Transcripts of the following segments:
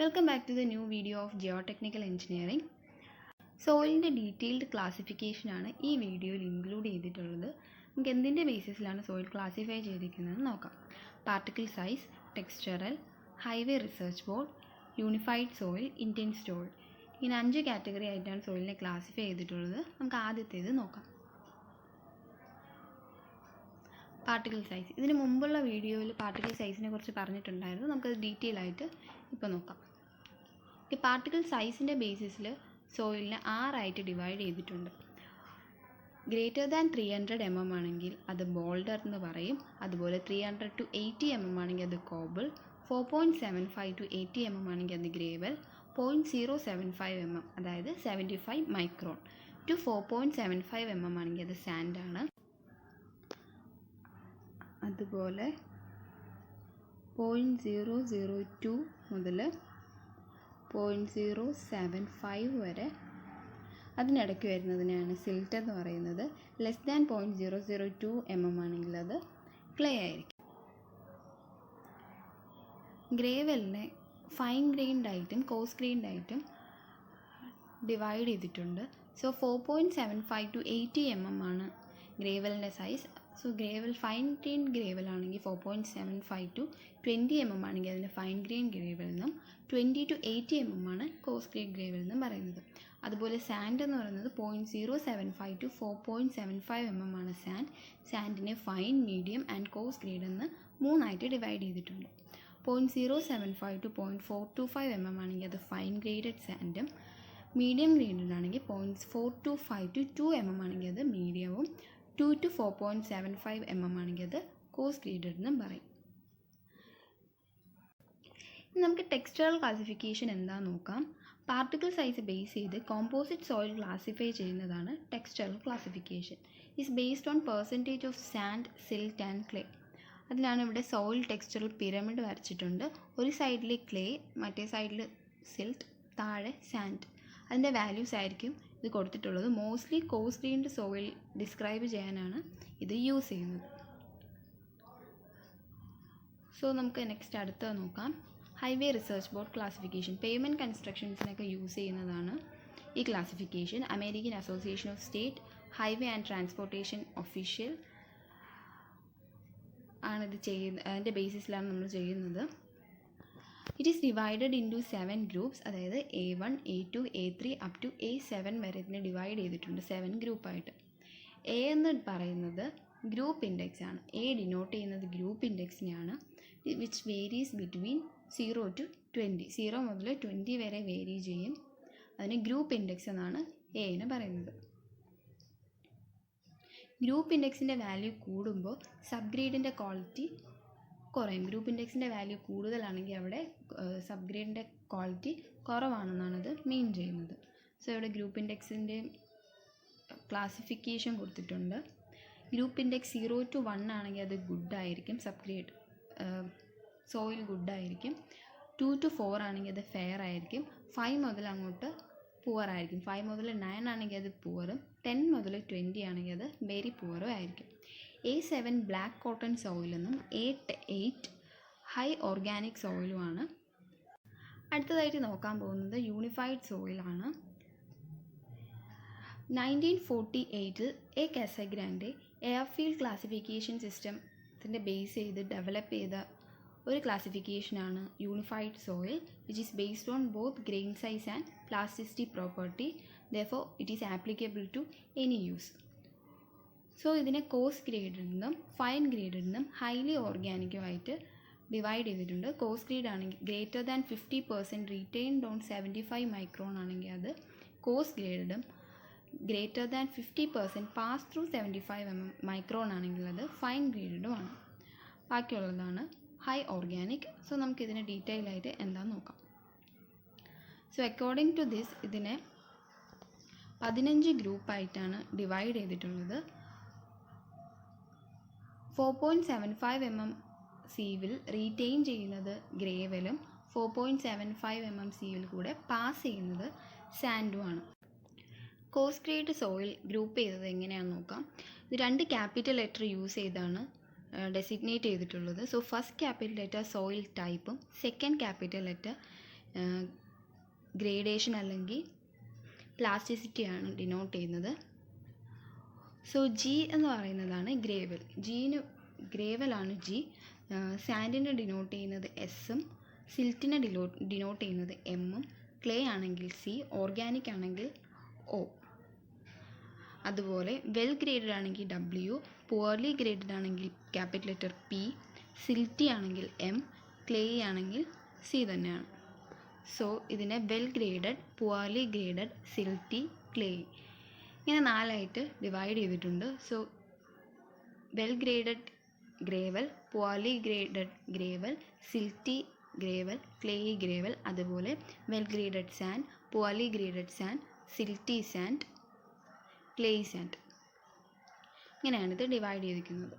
Welcome back to the new video of Geotechnical Engineering. സോയിലിൻ്റെ detailed ക്ലാസിഫിക്കേഷനാണ് ഈ വീഡിയോയിൽ ഇൻക്ലൂഡ് ചെയ്തിട്ടുള്ളത്. നമുക്ക് എന്തിൻ്റെ ബേസിസിലാണ് സോയിൽ ക്ലാസിഫൈ ചെയ്തിരിക്കുന്നതെന്ന് നോക്കാം. Particle size, textural, highway research board, unified soil, intense soil. ഇങ്ങനെ 5 കാറ്റഗറി ആയിട്ടാണ് സോയിലിനെ ക്ലാസിഫൈ ചെയ്തിട്ടുള്ളത്. നമുക്ക് ആദ്യത്തേത് നോക്കാം. Particle size. ഇതിന് മുമ്പുള്ള വീഡിയോയിൽ പാർട്ടിക്കിൾ സൈസിനെ കുറിച്ച് പറഞ്ഞിട്ടുണ്ടായിരുന്നു. നമുക്കത് ഡീറ്റെയിൽ ആയിട്ട് ഇപ്പോൾ നോക്കാം. പാർട്ടിക്കിൾ സൈസിൻ്റെ ബേസിസിൽ സോയിലിനെ 6 ആയിട്ട് ഡിവൈഡ് ചെയ്തിട്ടുണ്ട്. ഗ്രേറ്റർ ദാൻ 300 mm ആണെങ്കിൽ അത് ബോൾഡർ എന്ന് പറയും. അതുപോലെ 300 to 80 mm ആണെങ്കിൽ അത് കോബിൾ, 4.75 to 80 mm ആണെങ്കിൽ അത് ഗ്രേവൽ, 0.075 mm അതായത് 75 മൈക്രോൺ ടു 4.75 mm ആണെങ്കിൽ അത് സാൻഡാണ്. അതുപോലെ 0.002 മുതൽ 0.075 വരെ അതിനിടയ്ക്ക് വരുന്നതിനെയാണ് സിൽട്ട് എന്ന് പറയുന്നത്. ലെസ് ദാൻ 0.002 mm ആണെങ്കിൽ അത് ക്ലേ ആയിരിക്കും. ഗ്രേവലിനെ ഫൈൻ ഗ്രെയിൻഡ് ആയിട്ടും കോസ് ഗ്രെയിൻഡ് ആയിട്ടും ഡിവൈഡ് ചെയ്തിട്ടുണ്ട്. സോ 4.75 to 80 mm ആണ് ഗ്രേവലിൻ്റെ size. So gravel fine grain gravel ആണെങ്കിൽ 4.75 to 20 mm ആണെങ്കിൽ അതിൻ്റെ ഫൈൻ ഗ്രെയിൻ ഗ്രേവൽ എന്നും 20 to 80 mm ആണ് കോസ് ഗ്രെയിൻ ഗ്രേവൽ എന്നും പറയുന്നത്. അതുപോലെ സാൻഡ് എന്ന് പറയുന്നത് 0.075 to 4.75 mm ആണ് സാൻഡ്. സാൻഡിനെ fine, medium and coarse grade എന്ന് 3 ആയിട്ട് ഡിവൈഡ് ചെയ്തിട്ടുണ്ട്. 0.075 to 0.425 mm ആണെങ്കിൽ അത് ഫൈൻ ഗ്രേഡഡ് സാൻഡും, മീഡിയം ഗ്രേഡഡ് ആണെങ്കിൽ 0.425 to 2 mm ആണെങ്കിൽ അത് മീഡിയവും, 2 to 4.75 mm ആണെങ്കിൽ അത് കോസ് ഗ്രേഡഡ് എന്നും പറയും. ഇനി നമുക്ക് ടെക്സ്ചറൽ ക്ലാസിഫിക്കേഷൻ എന്താണെന്ന് നോക്കാം. പാർട്ടിക്കിൾ സൈസ് ബേസ് ചെയ്ത് കോമ്പോസിറ്റ് സോയിൽ ക്ലാസിഫൈ ചെയ്യുന്നതാണ് textural classification. Is based on percentage of sand, silt and clay. അതിലാണ് ഇവിടെ സോയിൽ ടെക്സ്ചറൽ പിരമിഡ് വരച്ചിട്ടുണ്ട്. ഒരു സൈഡിൽ ക്ലേ, മറ്റേ സൈഡിൽ സിൽട്ട്, താഴെ സാൻഡ്. അതിൻ്റെ വാല്യൂസ് ആയിരിക്കും ഇത് കൊടുത്തിട്ടുള്ളത്. Mostly coarse grained soil describe ചെയ്യാനാണ് ഇത് യൂസ് ചെയ്യുന്നത്. സോ നമുക്ക് നെക്സ്റ്റ് അടുത്തത് നോക്കാം. Highway research board classification. Payment കൺസ്ട്രക്ഷൻസിനൊക്കെ യൂസ് ചെയ്യുന്നതാണ് ഈ classification. American Association of State Highway and Transportation official ആണിത് ചെയ്യുന്നത്. അതിൻ്റെ ബേസിസിലാണ് നമ്മൾ ചെയ്യുന്നത്. It is divided into 7 groups. അതായത് A1, A2, A3 up to A7 വരെ ഇതിനെ ഡിവൈഡ് ചെയ്തിട്ടുണ്ട് 7 ഗ്രൂപ്പായിട്ട്. എ എന്ന് പറയുന്നത് ഗ്രൂപ്പ് ഇൻഡെക്സ് ആണ്. എ ഡിനോട്ട് ചെയ്യുന്നത് ഗ്രൂപ്പ് ഇൻഡെക്സിനെയാണ്. Which varies between 0 to 20. 0 മുതൽ 20 വരെ വേരി ചെയ്യും. അതിന് ഗ്രൂപ്പ് ഇൻഡെക്സ് എന്നാണ് എന്ന് പറയുന്നത്. ഗ്രൂപ്പ് ഇൻഡെക്സിൻ്റെ വാല്യൂ കൂടുമ്പോൾ സബ് ഗ്രേഡിൻ്റെ ക്വാളിറ്റി കുറയും. ഗ്രൂപ്പ് ഇൻഡെക്സിൻ്റെ വാല്യൂ കൂടുതലാണെങ്കിൽ അവിടെ സബ് ഗ്രേഡിൻ്റെ ക്വാളിറ്റി കുറവാണെന്നാണ് ഇത് മീൻ ചെയ്യുന്നത്. സോ ഇവിടെ ഗ്രൂപ്പ് ഇൻഡെക്സിൻ്റെ ക്ലാസിഫിക്കേഷൻ കൊടുത്തിട്ടുണ്ട്. ഗ്രൂപ്പ് ഇൻഡെക്സ് 0 to 1 ആണെങ്കിൽ അത് ഗുഡായിരിക്കും, സബ് ഗ്രേഡ് സോയിൽ ഗുഡായിരിക്കും. 2 to 4 ആണെങ്കിൽ അത് ഫെയർ ആയിരിക്കും. 5 മുതൽ അങ്ങോട്ട് പുവർ ആയിരിക്കും. 5 മുതൽ 9 ആണെങ്കിൽ അത് പുവറും, 10 മുതൽ 20 ആണെങ്കിൽ അത് വെരി പുവറും ആയിരിക്കും. A7 ബ്ലാക്ക് കോട്ടൺ സോയിലെന്നും A8 ഹൈ ഓർഗാനിക് സോയിലുമാണ്. അടുത്തതായിട്ട് നോക്കാൻ പോകുന്നത് യൂണിഫൈഡ് സോയിലാണ്. 1948 എ കാസഗ്രാൻഡെ എയർഫീൽഡ് ക്ലാസിഫിക്കേഷൻ സിസ്റ്റത്തിൻ്റെ ബേസ് ചെയ്ത് ഡെവലപ്പ് ചെയ്ത ഒരു ക്ലാസിഫിക്കേഷനാണ് unified soil, which is based on both grain size and plasticity property. Therefore it is applicable to any use. So ഇതിനെ കോസ് ഗ്രേഡിൽ നിന്നും ഫൈൻ ഗ്രേഡിൽ നിന്നും ഹൈലി ഓർഗാനിക്കുമായിട്ട് ഡിവൈഡ് ചെയ്തിട്ടുണ്ട്. കോസ് ഗ്രേഡ് ആണെങ്കിൽ greater than 50% retained on 75 micron ആണെങ്കിൽ അത് കോസ് ഗ്രേഡും, greater than 50% pass through 75 micron ആണെങ്കിൽ അത് ഫൈൻ ഗ്രേഡുമാണ്. ബാക്കിയുള്ളതാണ് ഹൈ ഓർഗാനിക്. സോ നമുക്കിതിനെ ഡീറ്റെയിൽ ആയിട്ട് എന്താണെന്ന് നോക്കാം. സോ അക്കോർഡിംഗ് ടു ദിസ് ഇതിനെ 15 ഗ്രൂപ്പായിട്ടാണ് ഡിവൈഡ് ചെയ്തിട്ടുള്ളത്. 4.75 mm സീവിൽ റീറ്റെയിൻ ചെയ്യുന്നത് ഗ്രേവലും 4.75 mm സീവിൽ കൂടെ പാസ് ചെയ്യുന്നത് സാൻഡുമാണ്. കോസ് ഗ്രേഡ് സോയിൽ ഗ്രൂപ്പ് ചെയ്തത് എങ്ങനെയാണെന്ന് നോക്കാം. ഇത് 2 ക്യാപിറ്റൽ ലെറ്റർ യൂസ് ചെയ്താണ് ഡെസിഗ്നേറ്റ് ചെയ്തിട്ടുള്ളത്. So first capital letter soil ടൈപ്പും സെക്കൻഡ് ക്യാപിറ്റൽ ലെറ്റർ ഗ്രേഡേഷൻ അല്ലെങ്കിൽ പ്ലാസ്റ്റിസിറ്റിയാണ് ഡിനോട്ട് ചെയ്യുന്നത്. സോ ജി എന്ന് പറയുന്നതാണ് ഗ്രേവൽ. ഗ്രേവലാണ് ജി. സാൻഡിനെ ഡിനോട്ട് ചെയ്യുന്നത് എസും സിൽറ്റിനെ ഡിനോട്ട് ചെയ്യുന്നത് എമ്മും ക്ലേ ആണെങ്കിൽ സി, ഓർഗാനിക് ആണെങ്കിൽ ഒ. അതുപോലെ വെൽ ഗ്രേഡഡ് ആണെങ്കിൽ ഡബ്ല്യു, പുവർലി ഗ്രേഡഡ് ആണെങ്കിൽ ക്യാപിറ്റൽ ലെറ്റർ പി, സിൽറ്റി ആണെങ്കിൽ എം, ക്ലേ ആണെങ്കിൽ സി തന്നെയാണ്. സോ ഇതിനെ well graded, poorly graded, silty, clay ഇങ്ങനെ 4ആയിട്ട് ഡിവൈഡ് ചെയ്തിട്ടുണ്ട്. So well graded gravel, poorly graded gravel, silty gravel, clay gravel, അതുപോലെ well graded sand, poorly graded sand, silty sand, clay sand ഇങ്ങനെയാണ് ഇത് divide ചെയ്തിരിക്കുന്നത്.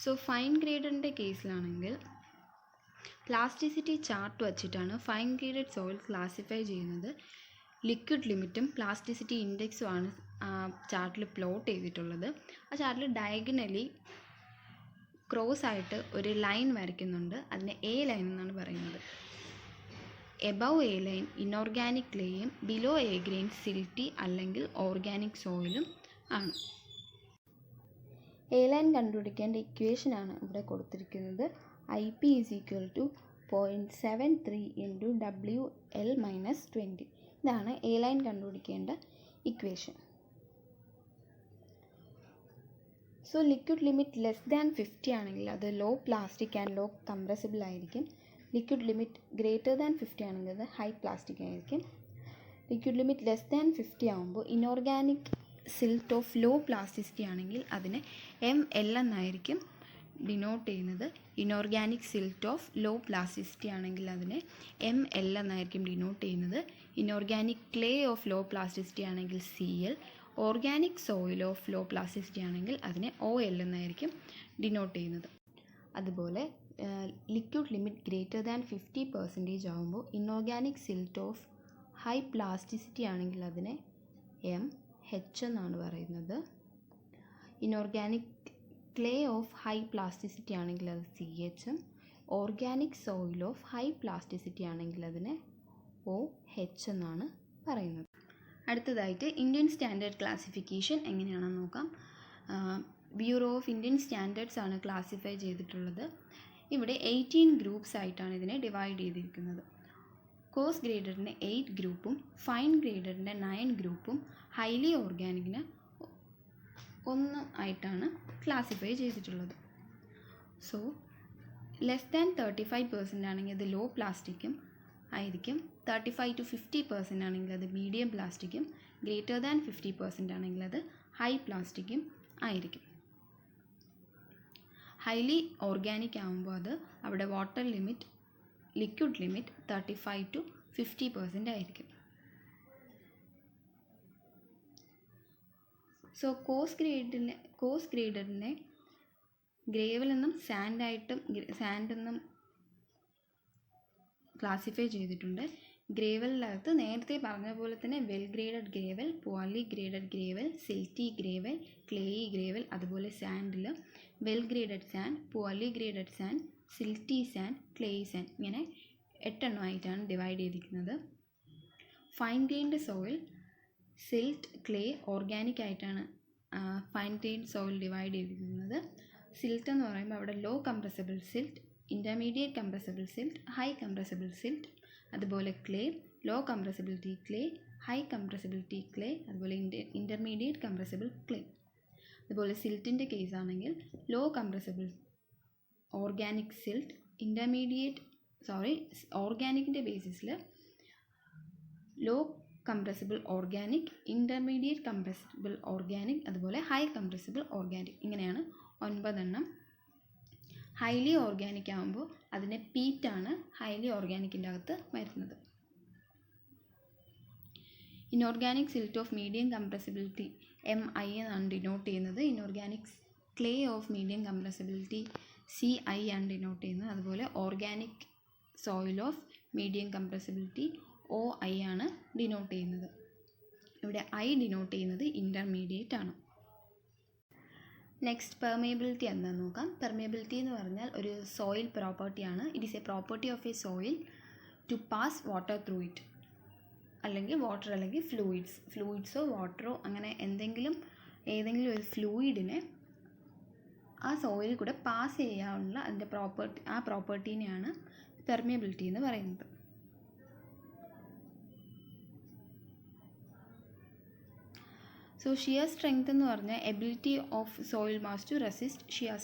So fine ഗ്രേഡഡിൻ്റെ കേസിലാണെങ്കിൽ plasticity chart വച്ചിട്ടാണ് ഫൈൻ ഗ്രേഡഡ് സോയിൽ ക്ലാസിഫൈ ചെയ്യുന്നത്. Liquid ലിമിറ്റും plasticity ഇൻഡെക്സും ആണ് ആ ചാർട്ടിൽ പ്ലോട്ട് ചെയ്തിട്ടുള്ളത്. ആ ചാർട്ടിൽ ഡയഗണലി ക്രോസ് ആയിട്ട് ഒരു ലൈൻ വരയ്ക്കുന്നുണ്ട്. അതിനെ എ ലൈൻ എന്നാണ് പറയുന്നത്. എബവ് എ ലൈൻ ഇനോർഗാനിക് ക്ലേയും ബിലോ എ ഗ്രൈൻ സിൽറ്റി അല്ലെങ്കിൽ ഓർഗാനിക് സോയിലും ആണ്. എ ലൈൻ കണ്ടുപിടിക്കേണ്ട ഇക്വേഷനാണ് ഇവിടെ കൊടുത്തിരിക്കുന്നത്. IP = 0.73 × WL-20. ഇതാണ് എ ലൈൻ കണ്ടുപിടിക്കേണ്ട equation. So liquid limit less than 50 ആണെങ്കിൽ അത് low plastic and low compressible ആയിരിക്കും. ലിക്വിഡ് ലിമിറ്റ് ഗ്രേറ്റർ ദാൻ 50 ആണെങ്കിൽ അത് ഹൈ പ്ലാസ്റ്റിക് ആയിരിക്കും. ലിക്വിഡ് ലിമിറ്റ് ലെസ് ദാൻ 50 ആകുമ്പോൾ inorganic silt of low plasticity ആണെങ്കിൽ അതിനെ ML എന്നായിരിക്കും ഡിനോട്ട് ചെയ്യുന്നത്. Inorganic silt of low plasticity ആണെങ്കിൽ അതിനെ ML എന്നായിരിക്കും ഡിനോട്ട് ചെയ്യുന്നത്. Inorganic clay of low plasticity ആണെങ്കിൽ CL, organic soil of low plasticity ആണെങ്കിൽ അതിനെ OL എന്നായിരിക്കും ഡിനോട്ട് ചെയ്യുന്നത്. അതുപോലെ ലിക്വിഡ് ലിമിറ്റ് ഗ്രേറ്റർ ദാൻ 50% ആകുമ്പോൾ inorganic silt of high plasticity ആണെങ്കിൽ അതിനെ MH എന്നാണ് പറയുന്നത്. Inorganic clay of high plasticity ആണെങ്കിൽ അത് CHും, organic soil of high plasticity ആണെങ്കിൽ അതിനെ OH എന്നാണ് പറയുന്നത്. അടുത്തതായിട്ട് ഇന്ത്യൻ സ്റ്റാൻഡേർഡ് ക്ലാസിഫിക്കേഷൻ എങ്ങനെയാണെന്ന് നോക്കാം. ബ്യൂറോ ഓഫ് ഇന്ത്യൻ സ്റ്റാൻഡേർഡ്സ് ആണ് ക്ലാസിഫൈ ചെയ്തിട്ടുള്ളത്. ഇവിടെ 18 ഗ്രൂപ്പ്സ് ആയിട്ടാണ് ഇതിനെ ഡിവൈഡ് ചെയ്തിരിക്കുന്നത്. കോഴ്സ് ഗ്രേഡഡിന് 8 ഗ്രൂപ്പും ഫൈൻ ഗ്രേഡഡിന് 9 ഗ്രൂപ്പും ഹൈലി ഓർഗാനിക്കിന് 1 ആയിട്ടാണ് ക്ലാസിഫൈ ചെയ്തിട്ടുള്ളത്. സോ ലെസ് ദാൻ 35% ആണെങ്കിൽ അത് ലോ പ്ലാസ്റ്റിക്കും ആയിരിക്കും. 35 to 50% ആണെങ്കിൽ അത് മീഡിയം പ്ലാസ്റ്റിക്കും. ഗ്രേറ്റർ ദാൻ 50% ആണെങ്കിൽ അത് ഹൈ പ്ലാസ്റ്റിക്കും ആയിരിക്കും. ഹൈലി ഓർഗാനിക് ആകുമ്പോൾ അത് അവിടെ water limit, liquid limit 35 to 50% ആയിരിക്കും. സോ കോഴ്സ് ഗ്രേഡഡിനെ ഗ്രേവൽ എന്നും സാൻഡെന്നും ക്ലാസിഫൈ ചെയ്തിട്ടുണ്ട്. ഗ്രേവലിനകത്ത് നേരത്തെ പറഞ്ഞ പോലെ തന്നെ well graded gravel, poorly graded gravel, silty gravel, clayey gravel, അതുപോലെ സാൻഡിൽ well graded sand, poorly graded sand, silty sand, clayey sand ഇങ്ങനെ 8 എണ്ണമായിട്ടാണ് ഡിവൈഡ് ചെയ്തിരിക്കുന്നത്. Fine grained soil, silt, clay, organic ആയിട്ടാണ് ഫൈൻ ഗ്രെയിൻഡ് സോയിൽ ഡിവൈഡ് ചെയ്തിരിക്കുന്നത്. Silt എന്ന് പറയുമ്പോൾ അവിടെ low compressible silt, intermediate compressible silt, high compressible silt, അതുപോലെ clay, low compressibility clay, high compressibility clay, അതുപോലെ ഇൻ്റർമീഡിയറ്റ് കംപ്രസിബിൾ ക്ലേ. അതുപോലെ സിൽറ്റിൻ്റെ case ആണെങ്കിൽ low compressible organic silt, ഓർഗാനിക്കിൻ്റെ ബേസിസിൽ low compressible organic, intermediate compressible organic, അതുപോലെ ഹൈ കംപ്രസിബിൾ ഓർഗാനിക് ഇങ്ങനെയാണ് 9 എണ്ണം. Highly organic ആകുമ്പോൾ അതിനെ പീറ്റാണ് ഹൈലി ഓർഗാനിക്കിൻ്റെ അകത്ത് വരുന്നത്. Inorganic silt of medium compressibility MI എന്നാണ് ഡിനോട്ട് ചെയ്യുന്നത്. Inorganic clay of medium compressibility CI ആണ് ഡിനോട്ട് ചെയ്യുന്നത്. അതുപോലെ organic soil of medium compressibility OI ആണ് ഡിനോട്ട് ചെയ്യുന്നത്. ഇവിടെ I ഡിനോട്ട് ചെയ്യുന്നത് ഇൻ്റർമീഡിയറ്റ് ആണ്. നെക്സ്റ്റ് പെർമിയബിലിറ്റി എന്താണെന്ന് നോക്കാം. പെർമിയബിലിറ്റി എന്ന് പറഞ്ഞാൽ ഒരു സോയിൽ പ്രോപ്പർട്ടിയാണ്. It is a property of a soil to pass water through it, അല്ലെങ്കിൽ വാട്ടർ അല്ലെങ്കിൽ ഫ്ലൂയിഡ്സോ വാട്ടറോ അങ്ങനെ ഏതെങ്കിലും ഒരു ഫ്ലൂയിഡിനെ ആ സോയിൽ കൂടെ പാസ് ചെയ്യാനുള്ള അതിൻ്റെ പ്രോപ്പർട്ടീനെയാണ് പെർമിയബിലിറ്റി എന്ന് പറയുന്നത്. സോ ഷിയർ സ്ട്രെങ്ത് എന്ന് പറഞ്ഞാൽ ability of soil mass to resist shear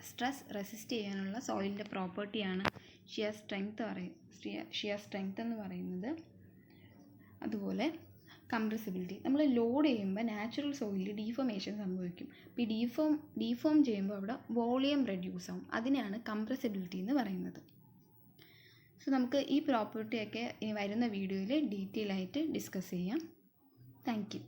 stress resist ചെയ്യാനുള്ള സോയിലിൻ്റെ പ്രോപ്പർട്ടിയാണ് ഷിയർ സ്ട്രെങ്ത് എന്ന് പറയുന്നത്. അതുപോലെ കംപ്രസിബിലിറ്റി, നമ്മൾ ലോഡ് ചെയ്യുമ്പോൾ നാച്ചുറൽ സോയിലിൽ ഡീഫോമേഷൻ സംഭവിക്കും. അപ്പോൾ ഈ ഡീഫോം ചെയ്യുമ്പോൾ അവിടെ വോളിയം റെഡ്യൂസ് ആവും. അതിനെയാണ് കംപ്രസിബിലിറ്റി എന്ന് പറയുന്നത്. സോ നമുക്ക് ഈ പ്രോപ്പർട്ടിയൊക്കെ ഇനി വരുന്ന വീഡിയോയിൽ ഡീറ്റെയിൽ ആയിട്ട് ഡിസ്കസ് ചെയ്യാം. Thank you.